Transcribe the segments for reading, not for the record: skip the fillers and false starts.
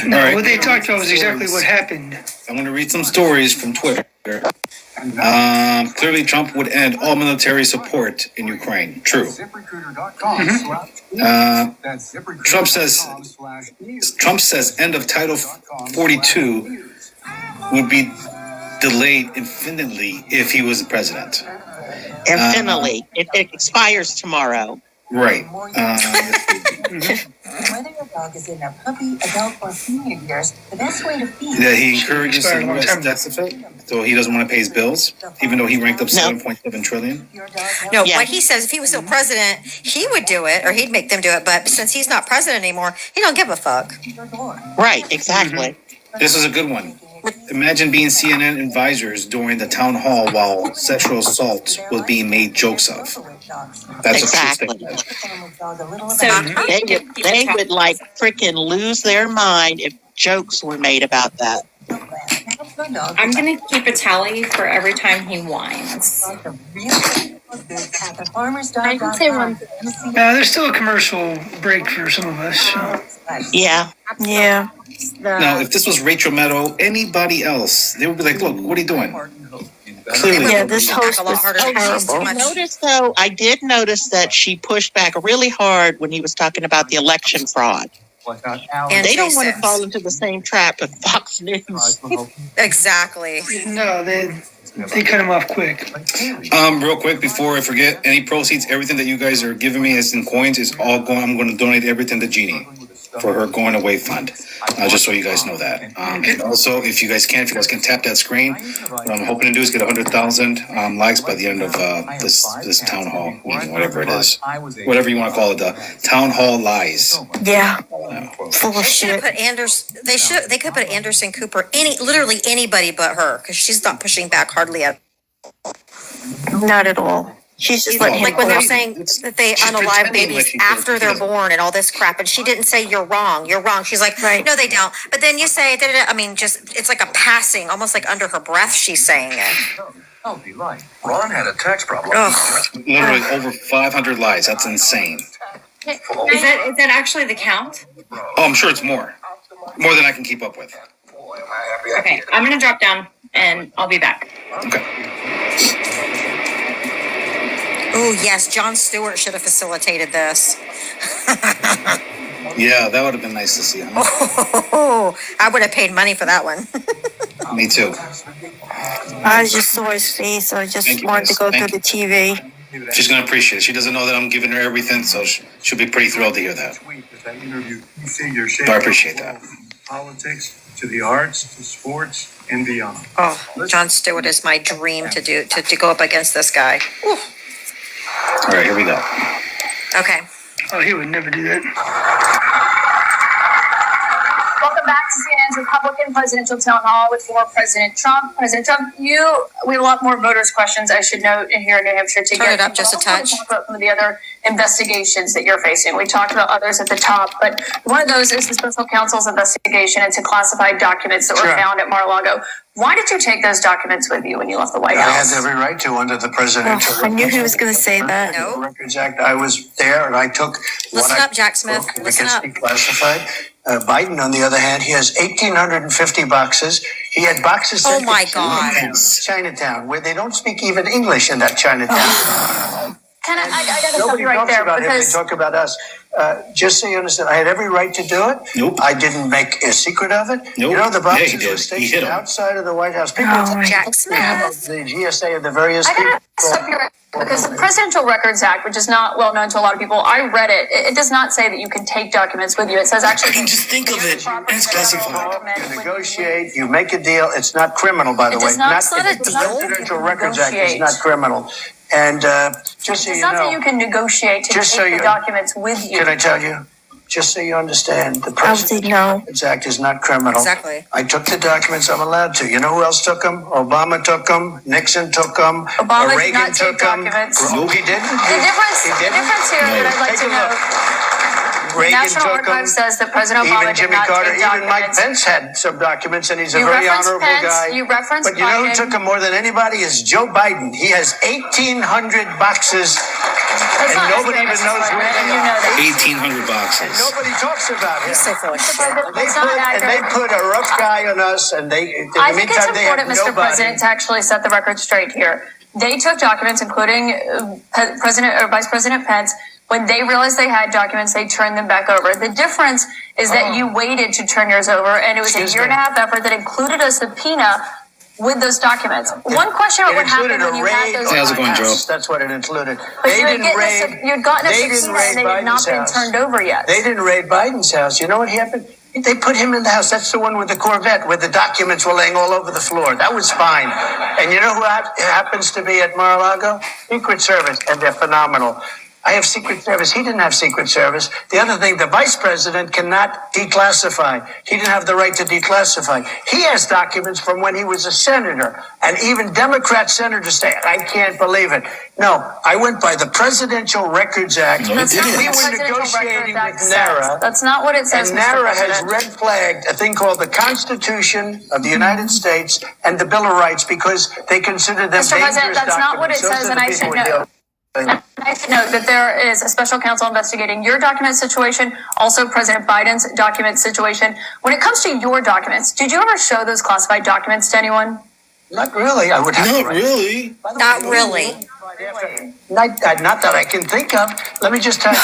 No, All right. what they talked about was exactly what happened. I'm going to read some stories from Twitter. Clearly, Trump would end all military support in Ukraine. True. Trump says end of Title 42 would be delayed infinitely if he was the president. Infinitely. It expires tomorrow. Right. Whether your dog is in their puppy, adult, or senior years, the best way to feed. That he encourages the U.S. deficit, so he doesn't want to pay his bills, even though he ranked up 7.7 trillion. No, what he says, if he was still president, he would do it, or he'd make them do it. But since he's not president anymore, he don't give a fuck. Right, exactly. This is a good one. Imagine being CNN advisors during the town hall while sexual assault was being made jokes of. That's exactly. a true statement. So they would like freaking lose their mind if jokes were made about that. I'm going to keep a tally for every time he whines. I can say one. There's still a commercial break for some of us. So. Yeah. Now, if this was Rachel Maddow, anybody else, they would be like, look, what are you doing? Clearly. Yeah, this host was terrible. I did notice that she pushed back really hard when he was talking about the election fraud. And they don't want to fall into the same trap of Fox News. Exactly. No, they cut him off quick. Real quick before I forget, any proceeds, everything that you guys are giving me as in coins is all going. I'm going to donate everything to Jeannie for her going away fund. Just so you guys know that. And also, if you guys can tap that screen, what I'm hoping to do is get 100,000 likes by the end of this town hall meeting, whatever it is, whatever you want to call it, the town hall lies. Yeah. Full of shit. They could put Anderson Cooper, literally anybody but her, because she's not pushing back hardly at. Not at all. She's just like when they're saying that they unalive babies after they're born and all this crap, and she didn't say you're wrong. She's like, no, they don't. But then you say, I mean, just it's like a passing, almost like under her breath. She's saying it. Oh, be right. Ron had a tax problem. Literally over 500 lies. That's insane. Is that actually the count? Oh, I'm sure it's more than I can keep up with. Okay, I'm gonna drop down and I'll be back. Okay. Oh, yes, Jon Stewart should have facilitated this. Yeah, that would have been nice to see. Oh, I would have paid money for that one. Me too. I just saw his face, so I just wanted to go through the TV. She's going to appreciate it. She doesn't know that I'm giving her everything, so she'll be pretty thrilled to hear that. So I appreciate that. Politics to the arts to sports and beyond. Oh, Jon Stewart is my dream to go up against this guy. Ooh. All right, here we go. Okay. Oh, he would never do that. Welcome back to CNN's Republican Presidential Town Hall with former President Trump. President Trump, we have a lot more voters' questions, I should note, in here in New Hampshire to Turn it up just a touch. Talk about some of the other investigations that you're facing. We talked about others at the top, but one of those is the special counsel's investigation into classified documents that were found at Mar-a-Lago. Why did you take those documents with you when you left the White House? I had every right to under the presidential. I knew he was going to say that. No. Records Act. I was there and I took. Listen up, Jack Smith. Listen up. Classified. Biden, on the other hand, he has 1,850 boxes. He had boxes. Oh my God. Chinatown, where they don't speak even English in that Chinatown. I got to stop you right there because they talk about us. Just so you understand, I had every right to do it. Nope. I didn't make a secret of it. Nope. You know, the boxes were stationed outside of the White House. People Jack Smith. the GSA of the various I gotta stop you right there because the Presidential Records Act, which is not well known to a lot of people, I read it. It does not say that you can take documents with you. It says actually. I can just think of it. It's classified. You negotiate, you make a deal. It's not criminal, by the way. It's not a the deal. Presidential Records Act is not criminal. And just so It's you not that know, you can negotiate to just take so the you- documents with you. can I tell you? Just so you understand, the Obviously, Presidential no. Records Act is not criminal. Exactly. I took the documents I'm allowed to. You know who else took them? Obama took them. Nixon took them. Obama did Reagan not take took them. documents. No, he didn't. The difference here that I'd like Take to a look. know, the Reagan National took them. Archives says that President Obama Even did Jimmy not Carter, take even Mike documents. Pence had some documents, and he's a You very referenced honorable Pence, guy. you referenced But you know who Biden. took them more than anybody is Joe Biden. He has 1,800 boxes That's not nobody accurate, even knows Mr. where President, they and you know are. that. 1,800 boxes. Nobody talks about him. He's so full of shit. It's not And they accurate. put a rough guy on us, and they. In the I think it's meantime, they have important, Mr. nobody. President, to actually set the record straight here. They took documents, including President or Vice President Pence. When they realized they had documents, they turned them back over. The difference is that you waited to turn yours over, and it was Excuse a year and a me. half effort that included a subpoena with those documents. One question about It what happened included when a you had raid. those Hey, how's it going, documents. Joe? That's what it included. But They you had didn't raid. you'd gotten a They didn't subpoena raid and they had not Biden's been house. turned over yet. They didn't raid Biden's house. You know what happened? They put him in the house. That's the one with the Corvette where the documents were laying all over the floor. That was fine. And you know who happens to be at Mar-a-Lago? Secret Service, and they're phenomenal. I have Secret Service. He didn't have Secret Service. The other thing, the vice president cannot declassify. He didn't have the right to declassify. He has documents from when he was a senator. And even Democrat senators say, I can't believe it. No, I went by the Presidential Records Act. No, That's not didn't. what We the were Presidential negotiating Records Act with says. NARA. That's not what it says, And Mr. NARA has President. red flagged a thing called the Constitution of the United States and the Bill of Rights because they consider them Mr. President, dangerous that's not what it documents. Those says, are and the I people should we know. deal with. I should note that there is a special counsel investigating your document situation, also President Biden's document situation. When it comes to your documents, did you ever show those classified documents to anyone? Not really. I would have Not to. really. By the Not way, really. Not that I can think of. Let me just tell you.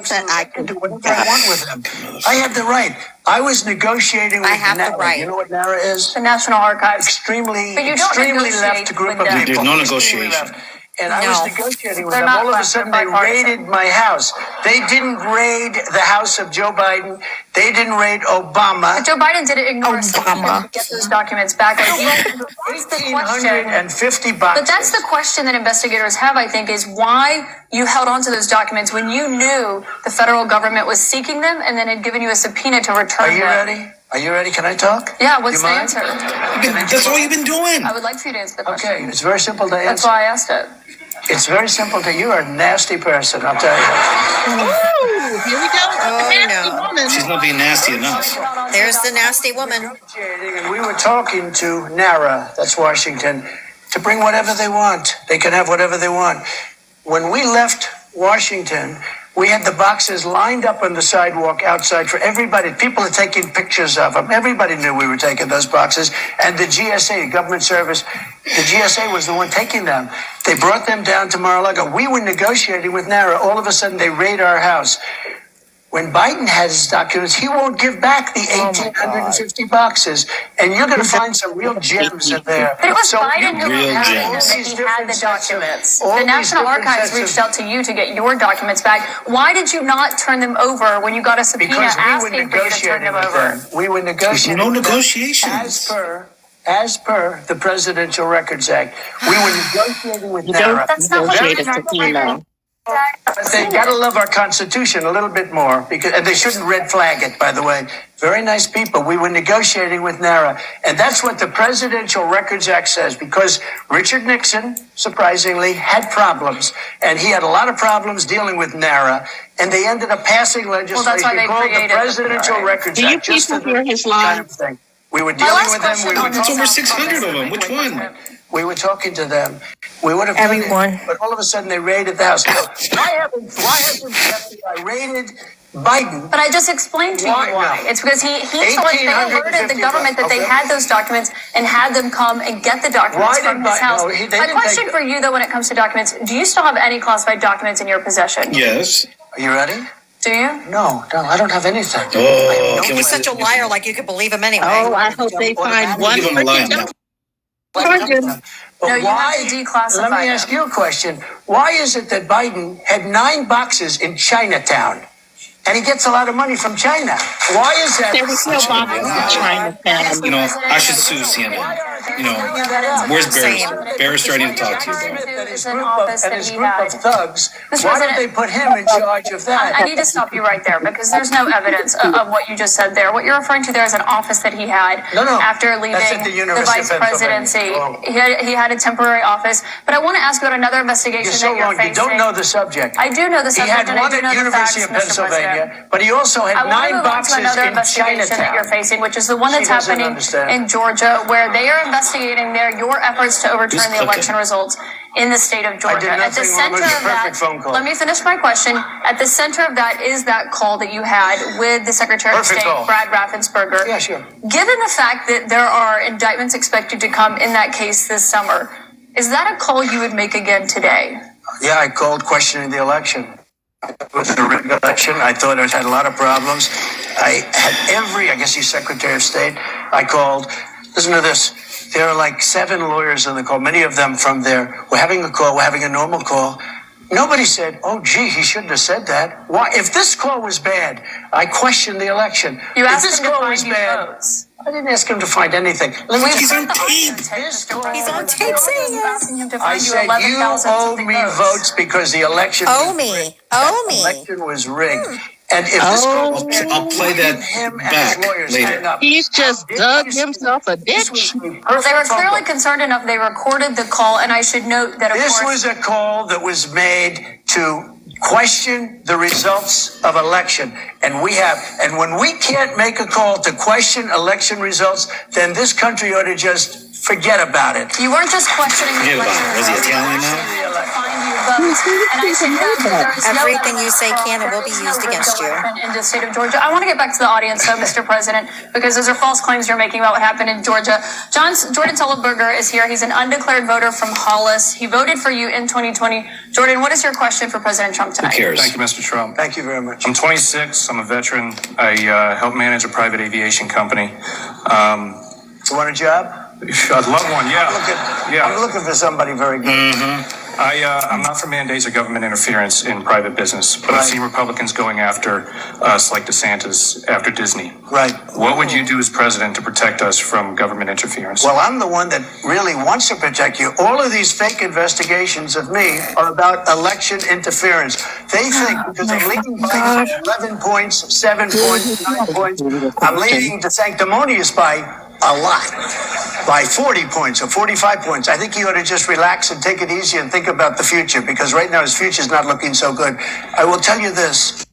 That I can do whatever I want with them. I have the right. I was negotiating with I have the NARA. right. You know what NARA is? The National Archives. Extremely, But you don't extremely negotiate left group with of them. people. There's no Extremely negotiation. left. And I No. was negotiating with They're them. not All of a left, sudden, they're they bipartisan. raided my house. They didn't raid the house of Joe Biden. They didn't raid Obama. But Joe Biden didn't ignore us to Obama. get those documents back. Like, that's the question. 1,850 boxes. But that's the question that investigators have, I think, is why you held on to those documents when you knew the federal government was seeking them and then had given you a subpoena to return Are them. you ready? Are you ready? Can I talk? Yeah, what's You the mind? answer? That's all you've been doing. I would like for you to answer the question. Okay, it's very simple to That's answer. why I asked it. It's very simple to you. You're a nasty person, I'll tell you. Oh, no. She's not being nasty enough. There's the nasty woman. Negotiating, and we were talking to NARA, that's Washington, to bring whatever they want. They can have whatever they want. When we left Washington, we had the boxes lined up on the sidewalk outside for everybody. People are taking pictures of them. Everybody knew we were taking those boxes. And the GSA, government service, the GSA was the one taking them. They brought them down to Mar-a-Lago. We were negotiating with NARA. All of a sudden, they raid our house. When Biden has his documents, he won't give back the 1,850 boxes. And you're going to find some real gems in there. But it was So Biden who Real had gems. that he had the documents. all The these National different Archives sets of- reached out to you to get your documents back. Why did you not turn them over when you got a subpoena Because we were asking for you to turn negotiating them with over? them. We were negotiating No with them negotiations. as per the Presidential Records Act. We were negotiating with NARA. That's not what Negotiate the a subpoena. But they gotta love our Constitution a little bit more because, and they shouldn't red flag it, by the way. Very nice people. We were negotiating with NARA. And that's what the Presidential Records Act says because Richard Nixon, surprisingly, had problems. And he had a lot of problems dealing with NARA. And they ended up passing that's why legislation they called the created the Presidential NARA. Records Do you Act. just people for hear the his kind line? of thing. We were My dealing last with them. question We were on this It's over is- 600 of them. Which one? We were talking to them. We would have done it, Everyone. but all of a sudden they raided the house. Why haven't the FBI raided Biden? But I just explained to you Why why. not? It's because he told they alerted the government that they had those documents and had them come and get the documents Why from did his Biden- house. no, they My didn't question take for you though, when it comes to documents, do you still have any classified documents in your possession? Yes. Are you ready? Do you? No, I don't have anything. Oh, can we He's such a liar, like you could believe him anyway. Oh, I hope they find one Give him a line freaking now. document. But No, you why? have to declassify Let me them. ask you a question. Why is it that Biden had 9 boxes in Chinatown, and he gets a lot of money from China? Why is that? There was no box in Chinatown. You know, I should sue CNN. You know, where's Barris? Barris starting to talk to you, bro. And his It's an group office of, and that his he group had. of thugs. Mr. Why did President- they put him in charge of I that? need to stop you right there because there's no evidence of what you just said there. What you're referring to there is an office that he had No, after leaving that's at the University vice of Pennsylvania. presidency. Oh. He had a temporary office. But I want to ask you about another investigation You're that so you're wrong. facing. You don't know the subject. I do know the He subject had and I one do at know the facts, University of Mr. President. Pennsylvania, but he also I had want to 9 move on to boxes another in investigation that you're Chinatown. facing, which is the one that's She doesn't happening understand. in Georgia, where they are investigating there your efforts to overturn Just the click election it. results. in the state of Georgia. did At the nothing wrong. It center was a of that, perfect phone call. let me finish my question. At the center of that is that call that you had with the Secretary of Perfect State, call. Brad Raffensperger. Yeah, sure. Given the fact that there are indictments expected to come in that case this summer, is that a call you would make again today? Yeah, I called questioning the election. It was a rigged election. I thought it had a lot of problems. I guess he's Secretary of State. I called. Listen to this. There are like 7 lawyers on the call, many of them from there. We're having a call. We're having a normal call. Nobody said, oh, gee, he shouldn't have said that. Why? If this call was bad, I questioned the election. You if asked this him to call find was you bad, votes. I didn't ask him to find anything. He's on tape. He's on tape saying it. I said, you owe me votes because the election Owe was me. rigged. Owe The me. election was rigged. And if this call was bad, I'll play that him and back his lawyers later. hang up. He's just dug himself a This was ditch. a Well, they were perfect phone clearly call. concerned enough. They recorded the call, and I should note that, of This course, was a call that was made to question the results of election. And when we can't make a call to question election results, then this country ought to just forget about it. you weren't just questioning the Forget about election it. Was he results, Italian you now? actually had to find you votes. And I should note that there is no Everything you evidence say of- can and will be there is used no rigged against you. election in the state of Georgia. I want to get back to the audience, though, Mr. President, because those are false claims you're making about what happened in Georgia. Jordan Tullenberger is here. He's an undeclared voter from Hollis. He voted for you in 2020. Jordan, what is your question for President Trump Who tonight? cares? Thank you, Mr. Trump. Thank you very much. I'm 26. I'm a veteran. I help manage a private aviation company. You want a job? I'd love one. Yeah. I'm looking for somebody very good. I'm not for mandates or government interference in private business, but I've seen Republicans going after us like DeSantis after Disney. Right. What would you do as president to protect us from government interference? Well, I'm the one that really wants to protect you. All of these fake investigations of me are about election interference. They think because I'm leading by 11 points, 7 points, 9 points, I'm leading to sanctimonious by a lot, by 40 points or 45 points. I think he ought to just relax and take it easy and think about the future, because right now his future is not looking so good. I will tell you this.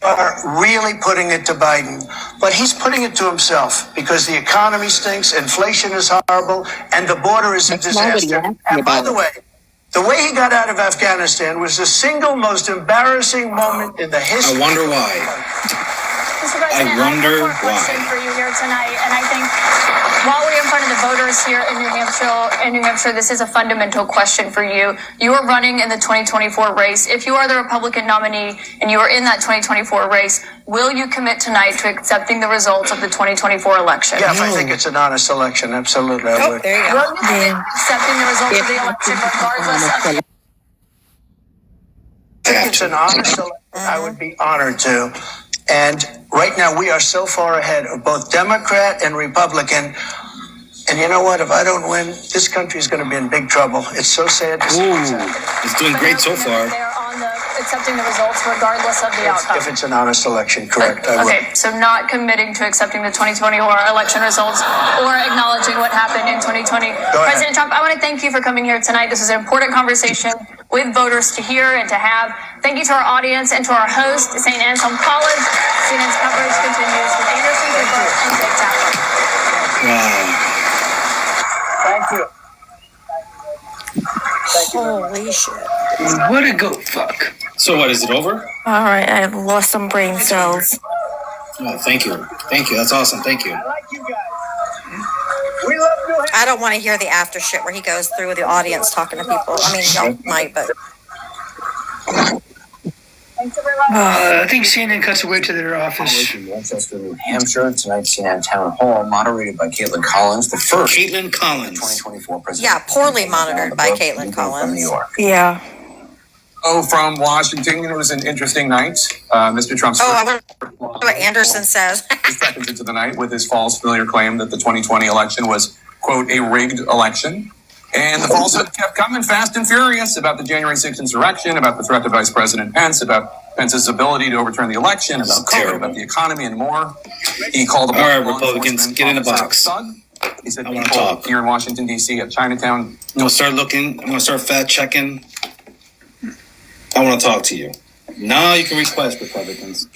Are really putting it to Biden, but he's putting it to himself because the economy stinks, inflation is horrible, and the border is a disaster. And by the way he got out of Afghanistan was the single most embarrassing moment in the history. I wonder why. Mr. President, I wonder have one more question why. for you here tonight, and I think while we're in front of the voters here in New Hampshire, this is a fundamental question for you. You are running in the 2024 race. If you are the Republican nominee and you are in that 2024 race, will you commit tonight to accepting the results of the 2024 election? Yeah, if I think it's an honest election, absolutely, I would. There you go. Will you commit to accepting the results of the election regardless of I think it's an honest election. I would be honored to. And right now we are so far ahead of both Democrat and Republican. And you know what? If I don't win, this country is going to be in big trouble. It's so sad to see what's happening. It's doing great so far. They're on accepting the results regardless of the outcome. If it's an honest election, correct. I will. Okay, so not committing to accepting the 2024 election results or acknowledging what happened in 2020. ahead. President Trump, I want to thank you for coming here tonight. This is an important conversation with voters to hear and to have. Thank you to our audience and to our host, St. Anselm College. CNN's coverage continues with Anderson Cooper and Jake Tapper. Wow. Thank you. Holy shit. What a goat fuck. So what, is it over? All right, I've lost some brain cells. Oh, thank you. Thank you. That's awesome. Thank you. I like you guys. We love New Hampshire. I don't want to hear the after shit where he goes through with the audience talking to people. I mean, y'all might, but I think CNN cuts away to their office. In Manchester, New Hampshire. Tonight's CNN Town Hall, moderated by Caitlin Collins, the first Caitlin Collins. 2024 president. yeah, poorly monitored by Caitlin From New Collins. York. Yeah. Oh, from Washington, it was an interesting night. Mr. Trump's Oh, I wonder what Anderson says. seconds into the night with his false familiar claim that the 2020 election was, quote, a rigged election. And the falsehood kept coming fast and furious about the January 6th insurrection, about the threat to Vice President Pence, about Pence's ability to overturn the election, about COVID, terrible. about the economy, and more. He called the All right, law Republicans, enforcement get in the officer box. a thug. He said I wanna people talk. here in Washington, D.C. at Chinatown. I'm gonna start looking. I'm gonna start fact checking. I want to talk to you. Now you can request, Republicans.